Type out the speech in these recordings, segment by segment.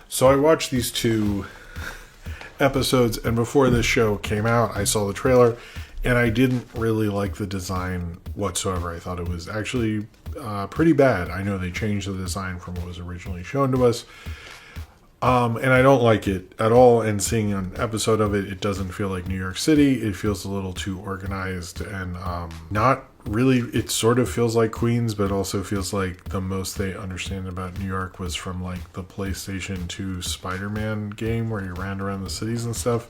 So I watched these two episodes, and before this show came out, I saw the trailer, and I didn't really like the design whatsoever. I thought it was actually pretty bad. I know they changed the design from what was originally shown to us, and I don't like it at all. And seeing an episode of it, it doesn't feel like New York City. It feels a little too organized and not really. It sort of feels like Queens, but also feels like the most they understand about New York was from like the PlayStation 2 Spider-Man game where you ran around the cities and stuff.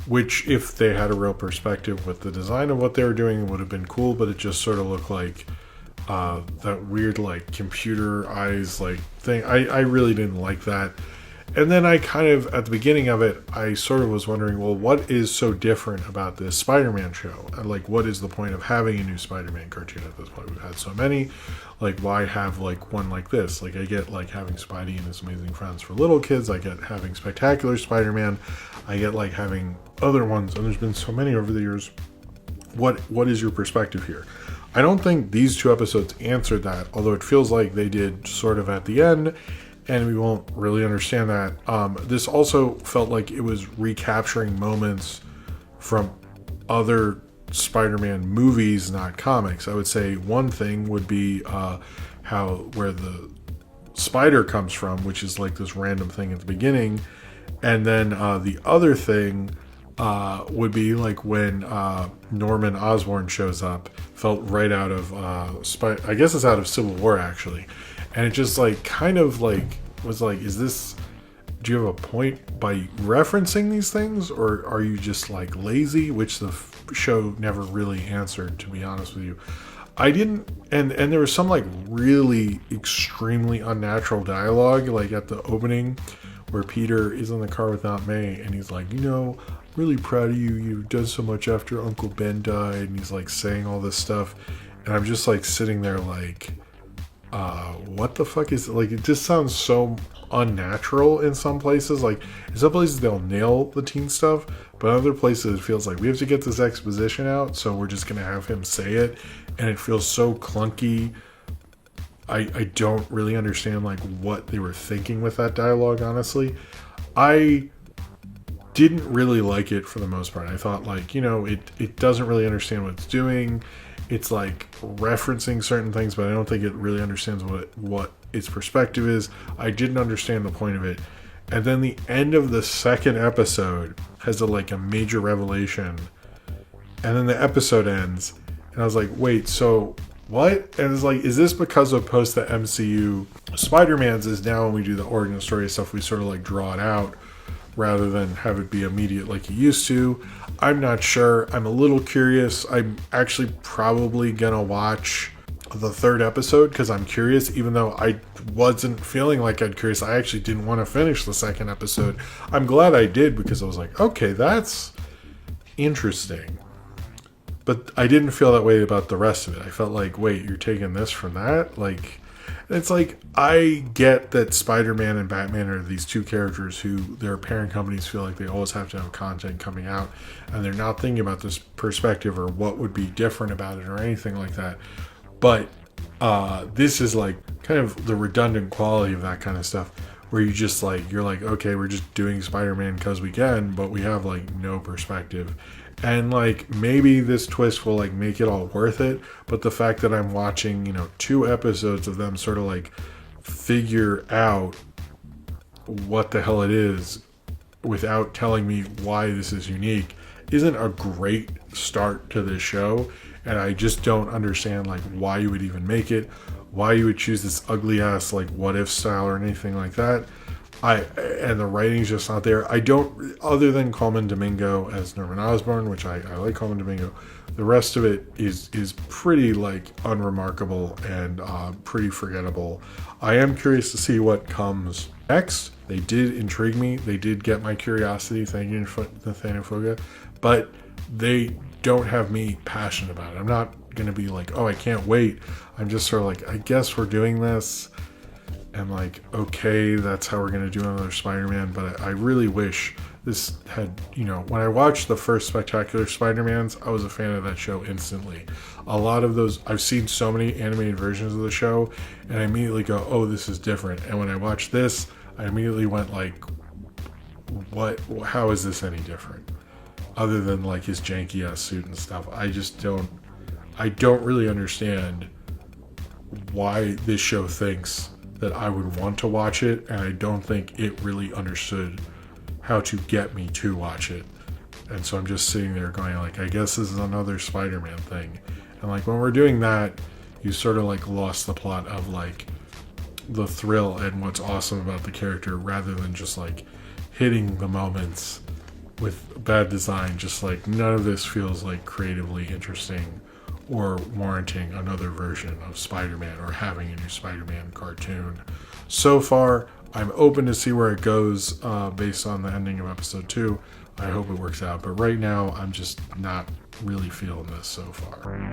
Which, if they had a real perspective with the design of what they were doing, would have been cool. But it just sort of looked like that weird like computer eyes like thing. I really didn't like that. And then I kind of, at the beginning of it, I sort of was wondering, well, what is so different about this Spider-Man show? Like, what is the point of having a new Spider-Man cartoon at this point? We've had so many. Like, why have, like, one like this? Like, I get, like, having Spidey and His Amazing Friends for little kids. I get having Spectacular Spider-Man. I get, like, having other ones. And there's been so many over the years. What is your perspective here? I don't think these two episodes answered that, although it feels like they did sort of at the end. And we won't really understand that. This also felt like it was recapturing moments from other Spider-Man movies, not comics. I would say one thing would be where the spider comes from, which is like this random thing at the beginning. And then the other thing would be like when Norman Osborn shows up, felt right out of, I guess it's out of Civil War actually. And it just like kind of like was like, do you have a point by referencing these things, or are you just like lazy? Which the show never really answered, to be honest with you. I didn't, and there was some like really extremely unnatural dialogue, like at the opening where Peter is in the car with Aunt May and he's like, really proud of you. You've done so much after Uncle Ben died. And he's like saying all this stuff. And I'm just like sitting there like, what the fuck is it? Like, it just sounds so unnatural in some places. Like, in some places they'll nail the teen stuff, but other places it feels like we have to get this exposition out, so we're just gonna have him say it, and it feels so clunky. I don't really understand like what they were thinking with that dialogue, honestly. I didn't really like it for the most part. I thought like, it doesn't really understand what it's doing. It's like referencing certain things, but I don't think it really understands what its perspective is. I didn't understand the point of it. And then the end of the second episode has a major revelation. And then the episode ends. And I was like, wait, so what? And it's like, is this because of post the MCU Spider-Man's is now when we do the origin story stuff, we sort of like draw it out rather than have it be immediate like you used to. I'm not sure. I'm a little curious. I'm actually probably gonna watch the third episode because I'm curious, even though I wasn't feeling like I'd curious. I actually didn't want to finish the second episode. I'm glad I did because I was like, okay, that's interesting. But I didn't feel that way about the rest of it. I felt like, wait, you're taking this from that? Like, it's like, I get that Spider-Man and Batman are these two characters who their parent companies feel like they always have to have content coming out, and they're not thinking about this perspective or what would be different about it or anything like that. But this is like kind of the redundant quality of that kind of stuff, where you just like, you're like, okay, we're just doing Spider-Man because we can, but we have like no perspective. And like, maybe this twist will like make it all worth it, but the fact that I'm watching, 2 episodes of them sort of like figure out what the hell it is without telling me why this is unique isn't a great start to this show. And I just don't understand like why you would even make it, why you would choose this ugly ass like what if style or anything like that. And the writing's just not there. I don't, other than Coleman Domingo as Norman Osborn, which I like Coleman Domingo, the rest of it is pretty like unremarkable and pretty forgettable. I am curious to see what comes next. They did intrigue me. They did get my curiosity, thank you, Nathaniel Foga, but they don't have me passionate about it. I'm not going to be like, oh, I can't wait. I'm just sort of like, I guess we're doing this. And like, okay, that's how we're going to do another Spider-Man. But I really wish this had, when I watched the first Spectacular Spider-Mans, I was a fan of that show instantly. A lot of those, I've seen so many animated versions of the show, and I immediately go, oh, this is different. And when I watch this, I immediately went like, what? How is this any different? Other than like his janky ass suit and stuff, I don't really understand why this show thinks that I would want to watch it, and I don't think it really understood how to get me to watch it. And so I'm just sitting there going like, I guess this is another Spider-Man thing. And like when we're doing that, you sort of like lost the plot of like the thrill and what's awesome about the character, rather than just like hitting the moments with bad design. Just like none of this feels like creatively interesting or warranting another version of Spider-Man or having a new Spider-Man cartoon. So far, I'm open to see where it goes based on the ending of episode 2. I hope it works out, but right now I'm just not really feeling this so far.